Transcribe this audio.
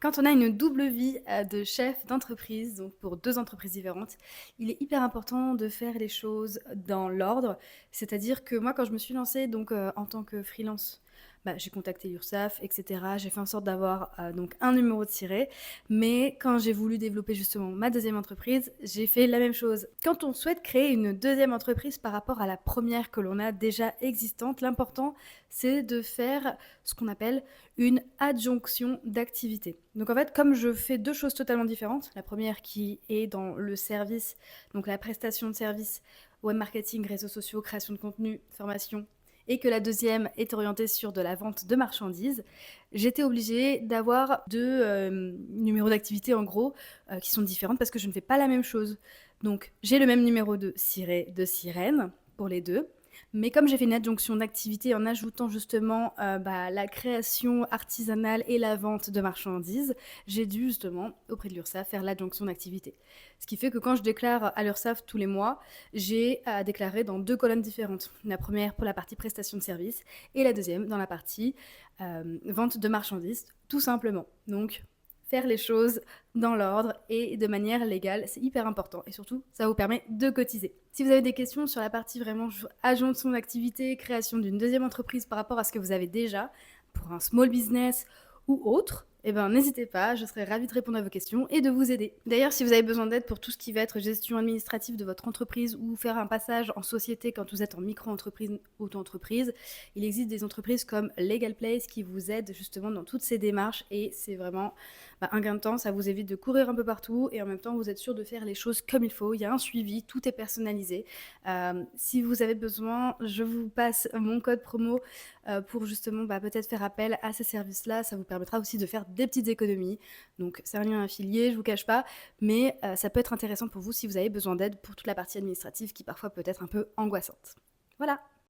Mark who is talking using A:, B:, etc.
A: Quand on a une double vie de chef d'entreprise, donc pour 2 entreprises différentes, il est hyper important de faire les choses dans l'ordre. C'est-à-dire que moi, quand je me suis lancée donc en tant que freelance, j'ai contacté l'URSSAF et cetera. J'ai fait en sorte d'avoir, donc un numéro de siret. Mais quand j'ai voulu développer justement ma deuxième entreprise, j'ai fait la même chose. Quand on souhaite créer une deuxième entreprise par rapport à la première que l'on a déjà existante, l'important, c'est de faire ce qu'on appelle une adjonction d'activité. Donc en fait, comme je fais deux choses totalement différentes, la première qui est dans le service, donc la prestation de service, web marketing, réseaux sociaux, création de contenu, formation, et que la deuxième est orientée sur de la vente de marchandises, j'étais obligée d'avoir deux numéros d'activité en gros qui sont différentes parce que je ne fais pas la même chose. Donc j'ai le même numéro de siret de sirène pour les deux, mais comme j'ai fait une adjonction d'activité en ajoutant justement la création artisanale et la vente de marchandises, j'ai dû justement, auprès de l'URSSAF, faire l'adjonction d'activité. Ce qui fait que quand je déclare à l'URSSAF tous les mois, j'ai à déclarer dans deux colonnes différentes. La première pour la partie prestation de service et la deuxième dans la partie vente de marchandises, tout simplement. Donc, faire les choses dans l'ordre et de manière légale, c'est hyper important. Et surtout, ça vous permet de cotiser. Si vous avez des questions sur la partie vraiment ajonction d'activité, création d'une deuxième entreprise par rapport à ce que vous avez déjà pour un small business ou autre, eh ben, n'hésitez pas, je serai ravie de répondre à vos questions et de vous aider. D'ailleurs, si vous avez besoin d'aide pour tout ce qui va être gestion administrative de votre entreprise ou faire un passage en société quand vous êtes en micro-entreprise, auto-entreprise, il existe des entreprises comme Legal Place qui vous aident justement dans toutes ces démarches et c'est vraiment un gain de temps, ça vous évite de courir un peu partout et en même temps vous êtes sûr de faire les choses comme il faut, il y a un suivi, tout est personnalisé. Si vous avez besoin, je vous passe mon code promo pour justement peut-être faire appel à ces services-là, ça vous permettra aussi de faire des petites économies. Donc c'est un lien affilié, je vous cache pas, mais ça peut être intéressant pour vous si vous avez besoin d'aide pour toute la partie administrative qui parfois peut être un peu angoissante. Voilà.